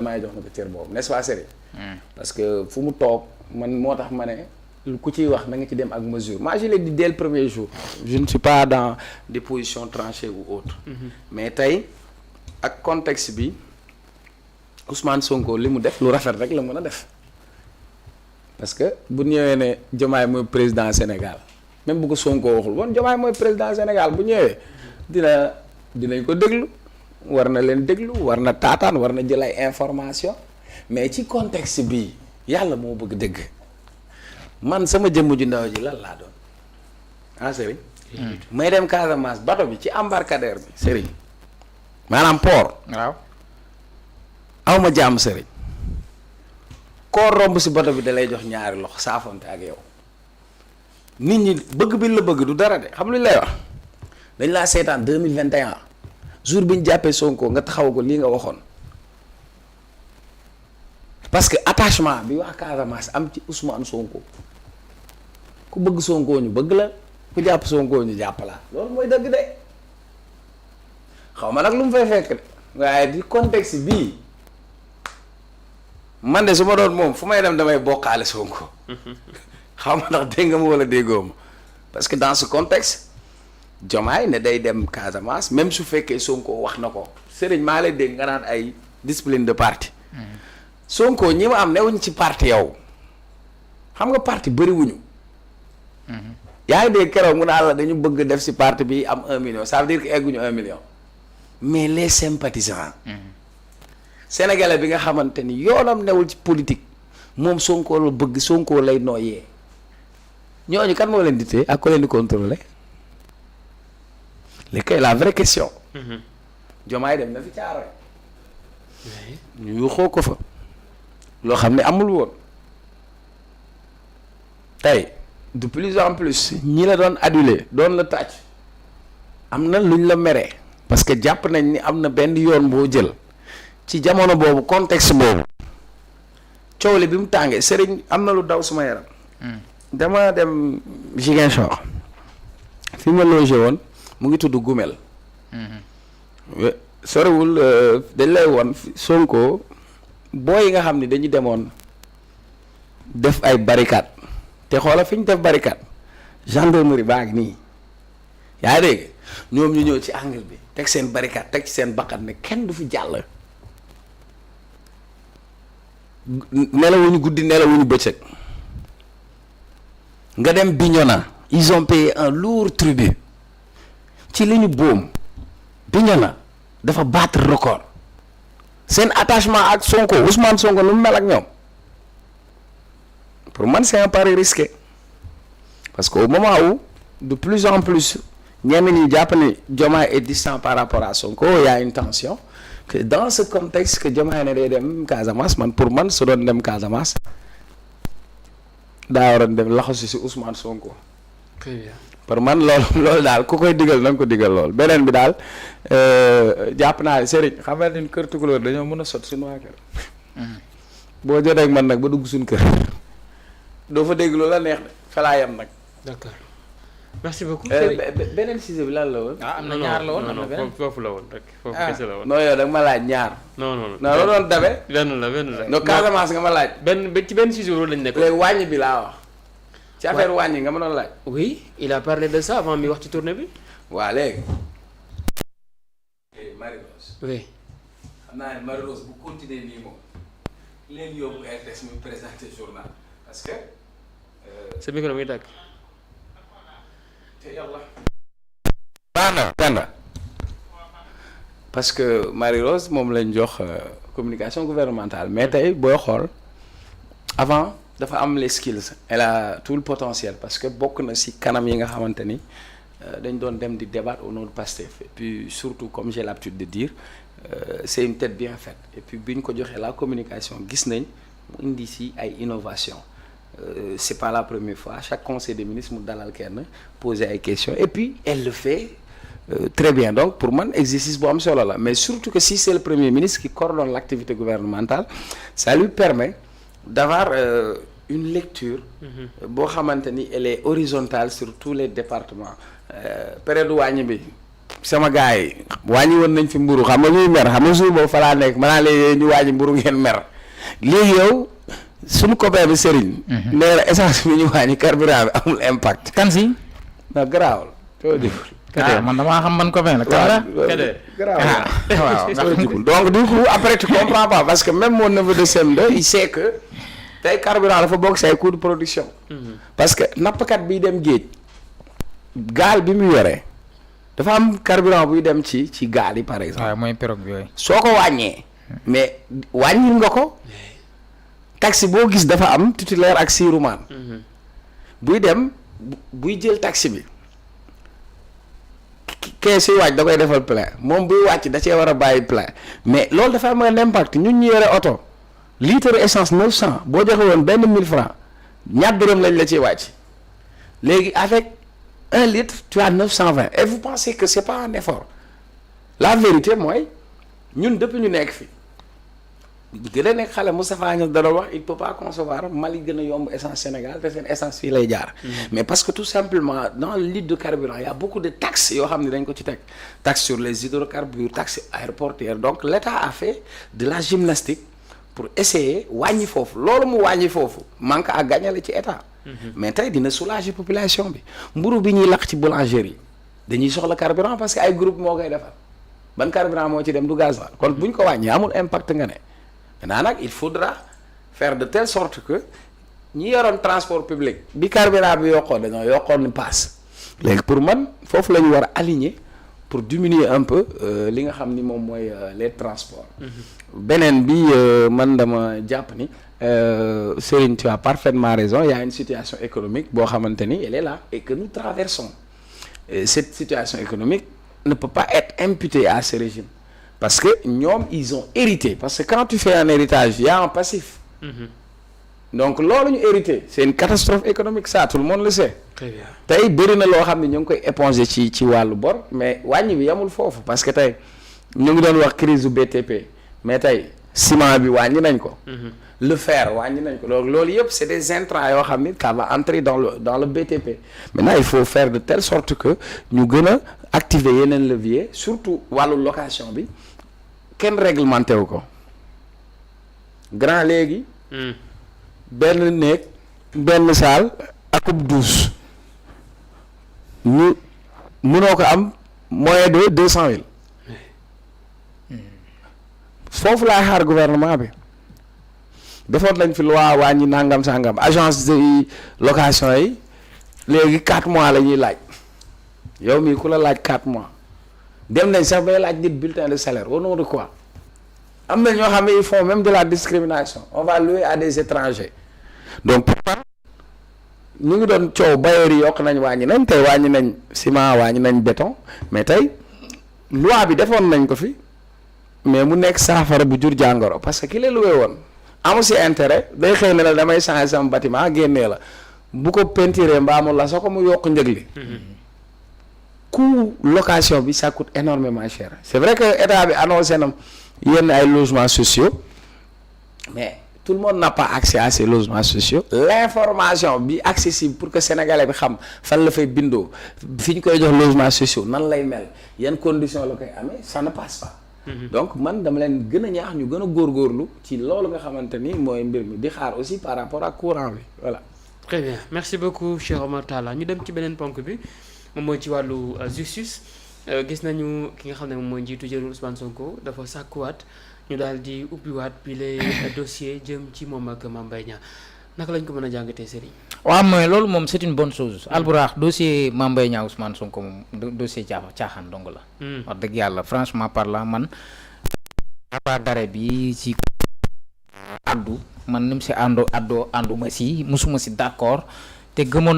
maay jox na ko cër boobu n'est-ce pas Serigne. parce que fu mu toog man moo tax ma ne ku ciy wax na nga ci dem ak mesure moi je l'ai dit dès le premier jour. je ne suis pas dans des positions tranchées ou autres. mais tey ak contexte bi Ousmane Sonko li mu def lu rafet rek la mën a def parce que bu ñëwee ne Diomaye mooy président Sénégal même bu ko Sonko waxul woon Diomaye mooy président Sénégal bu ñëwee dinañ ko déglu. war na leen déglu war na taataan war na jël ay information mais ci contexte bi yàlla moo bëgg dëgg man sama jëmm ju ndaw ji lan laa doon ah Serigne. may dem Casamance bato bi ci embarcadère bi Serigne maanaam port. waaw. awma jàmm Serigne koo romb si bato bi da lay jox ñaari loxo saafonte ak yow nit ñi bëgg bi la bëgg du dara de xam lu ñu lay wax dañ laa seetaan 2021. jour bi ñu jàppee Sonko nga taxaw ko lii nga waxoon parce que attachement bi waa Casamance am ci Ousmane Sonko ku bëgg Sonko ñu bëgg la ku jàpp Sonko ñu jàpp la loolu mooy dëgg de xaw ma nag lu mu fay fekk de waaye di contexte bii man de su ma doon moom fu may dem damay bokkaale Sonko xaw ma ndax dégg nga ma wala déggoo ma parce que dans ce contexte. Diomaye ne day dem Casamance même su fekkee Sonko wax na ko Serigne maa lay dégg nga naan ay discipline de parti. Sonko ñi ma am newuñ ci parti yow xam nga parti bëriwuñu. yaa ngi dégg keroog mu naan la dañu bëgg def si parti bi am 1 million ça veut dire que egguñu 1 million mais les sympathisants. sénégalais bi nga xamante ni yoonam newul ci politique moom Sonko la bëgg Sonko lay nooyee ñooñu kan moo leen di téye ak ko leen di contrôler. léegi la vraie question. Diomaye dem na fi Caaroy. ñu xoo ko fa. loo xam ne amul woon. tey de plus en plus ñi la doon adulé doon la tàcc am na luñ la meree. parce que jàpp nañ ni am na benn yoon boo jël. ci jamono boobu contexte boobu. coow li bi mu tàngee Serigne am na lu daw suma yaram. dama dem Ziguinchor. fi ma logé woon. mu ngi tudd Gumel. sorewul dañ lay woon Sonko booy yi nga xam ni dañu demoon def ay barricade te xoola fi ñu def barricade gendarmerie baa ngi nii yaa ngi dégg ñoom ñu ñëw ci angle bi teg seen barricade teg ci seen bakkan ne kenn du fi jàll. nelawuñu guddi nelawuñu bëccëg nga dem Bignona ils ont payé un lourd tribut. ci li ñu boom Bignona dafa battre record seen attachement ak Sonko Ousmane Sonko nu mu mel ak ñoom pour man c'est un pari risqué parce que au moment où de plus en plus ñenn ñi jàpp ne Diomaye est distant par rapport à Sonko y a une tension que dans ce contexte que Diomaye ne day dem Casamance man pour man su doon dem Casamance daa waroon dem laxasu si Ousmane Sonko. très bien. par man loolu daal ku koy digal na nga ko digal lool beneen bi daal jàpp naa Serigne xam nga ni kër tukulóor dañoo mën a sot suñu waa kër. boo jotee ak man nag ba dugg suñu kër doo fa dégg loolu la neex de fa laa yem nag. d'accord merci beaucoup. beneen sujet bi lan la woon. am na ñaar la woon am na beneen foofu la woon rek. foofu kese la woon. non yow da nga ma laaj ñaar. non la doon dabe. benn la. non Casamance nga ma laaj. ci benn sujet loolu lañ nekk. léegi wàññi bi laa wax. ci affaire wàññi nga ma doon laaj. oui il a parlé de ça avant mi wax ci tournée bi. waa léegi. Marie-Rose. oui. xam naa ne Marie-Rose bu continuer nii moom leen yóbbu RTS muy présenter journal parce que. sa micro mi tàkk. te yàlla. parce que Marie-Rose moom lañ jox communication gouvernementale mais tey booy xool avant. dafa am les skills elle a tout le potentiel parce que bokk na ci kanam yi nga xamante ni dañ doon dem di débattre au nom de Pastef et puis surtout comme j'ai l'habitude de dire c'est une tête bien faite et puis bi ñu ko joxee la communication gis nañ mu indi ci ay innovation c'est pas la première fois à chaque conseil des ministres mu dalal kenn poser ay questions et puis elle le fait très bien donc pour man exercice bu am solo la mais surtout que si c'est le premier ministre qui coordonne l'activité gouvernementale ça lui permet d'avoir une lecture boo xamante ni elle est horizontale sur tous les départements période wàññi bi sama gars yi wàññi woon nañ fi mburu xam nga ñuy mer xam nga jour boobu fa laa nekk maanaam léegi ñu wàññi mburu ngeen mer léegi yow suñu copain bi Serigne. nee na essence bi ñu wàññi carburant bi amul impact. kan si. non garaawul. man damaa xam man copain la. waaw donc du coup après tu comprends pas parce que même mon neveu de CM2 il sait que tey carburant dafa bokk say coût de production. parce que nappkat biy dem géej gaal bi mu yoree dafa am carburant buy dem ci gaal yi par exemple. waaw mooy pirogue bi yooyu. soo ko wàññee mais wàññil nga ko taxi boo gis dafa am titulaire ak siirumaan buy dem buy jël taxi bi. kee suy wàcc da koy defal plein moom buy wàcc da cee war a bàyyi plein mais loolu dafa am un impact ñun ñu yore oto litre essence 900 boo joxe woon benn 1000 francs ñaar dërëm lañ la ciy wàcc léegi avec 1 litre tu as 920 et vous pensez que c'est pas un effort la vérité mooy ñun depuis ñu nekk fi gën a nekk xale Moustapha Niasse da doon wax il peut pas concevoir Mali gën a yomb essence Sénégal te seen essence fii lay jaar. mais parce que tout simplement dans le litre de carburant il y a beaucoup de taxes yoo xam ne dañ ko ci teg taxes sur les hydrocarbures taxes aéroportuaires donc l'État a fait de la gymnastique pour essayer wàññi foofu loolu mu wàññi foofu manque à gagner la ci État. mais tey dina soulager population bi mburu bi ñuy lakk ci boulangerie dañuy soxla carburant parce que ay groupe moo koy defar ban carburant moo ci dem du gasoil kon bu ñu ko wàññi amul impact nga ne. maintenant nag il faudra faire de telle sorte que ñi yoroon transport public bi carburant bi yokkoo dañoo yokkoon ni paas léegi pour man foofu la ñu war a aligner pour diminuer un peu li nga xam ni moom mooy les transports. beneen bi man dama jàpp ni Serigne tu as parfaitement raison il y a une situation économique boo xamante ni elle est là et que nous traversons cette situation économique ne peut pas être imputée à ce régime. Parce que ñoom ils ont hérité parce que quand tu fais un héritage il y a un passif. donc loolu ñu hérité c'est une catastrophe économique ça tout le monde le sait. très bien tey bëri na loo xam ne ñu ngi koy éponger ci wàllu bor mais wàññi bi yamul foofu parce que tey ñu ngi doon wax crise du BTP mais tey ciment bi wàññi nañ ko. le fer wàññi nañ ko donc loolu yëpp c'est des intrants yoo xam ni ça va entrer dans le BTP maintenant il faut faire de telle sorte que ñu gën a activer yeneen levier surtout wàllu location bi. kenn réglementé wu ko grand léegi benn néeg benn salle akub douche ñu mënoo ko am moyen de 200 000 foofu laay xaar gouvernement bi defoon nañ fi loi wàññi nangam sangam agence de location yi léegi 4 mois la ñuy laaj yow mii ku la laaj 4 mois dem nañ sax bay laaj nit bulletin de salaire au nom de quoi am na ñoo xam ne ils font même de la discrimination on va louer à des étrangers donc pourquoi ñu ngi doon coow bailleurs yi yokk nañ wàññi nañ tey wàññi nañ ciment wàññi nañ béton mais tey loi bi defoon nañ ko fi mais mu nekk saafara bu jur jàngoro parce que ki la loué woon amu si intérêt day xëy ne la damay changer sama bâtiment génnee la bu ko peinturé mbaa mu la soo ko mu yokk njëg li coût location bi ça coûte énormément cher c'est vrai que état bi annoncé na yenn ay logements sociaux mais tout le monde n'a pas accès à ces logements sociaux l'information bi accessible pour que sénégalais bi xam fan la fay bindoo fi ñu koy jox logements sociaux nan lay mel yan conditions la koy amee ça ne passe pas. donc man dama leen gën a ñaax ñu gën a góorgóorlu ci loolu nga xamante ni mooy mbir mi di xaar aussi par rapport ak courant bi voilà. très bien merci beaucoup Cheikh Omar Talla ñu dem ci beneen ponk bi moom mooy ci wàllu justice gis nañu ki nga xam ne moom mooy njiitu jëru Ousmane Sonko dafa sàkkuwaat ñu daal di ubbiwaat bi les dossiers jëm ci moom ak Mame Mbaye Niang naka lañ ko mën a jàngatee Serigne. waaw mooy loolu moom c'est une bonne chose. Albourakh dossier Mame Mbaye Niang Ousmane Sonko moom dossier caaxaan dong la. wax dëgg yàlla franchement parlant man. rapport d'arrêt bi ci addu man ni mu si ànduma si musuma si d'accord te gëmoon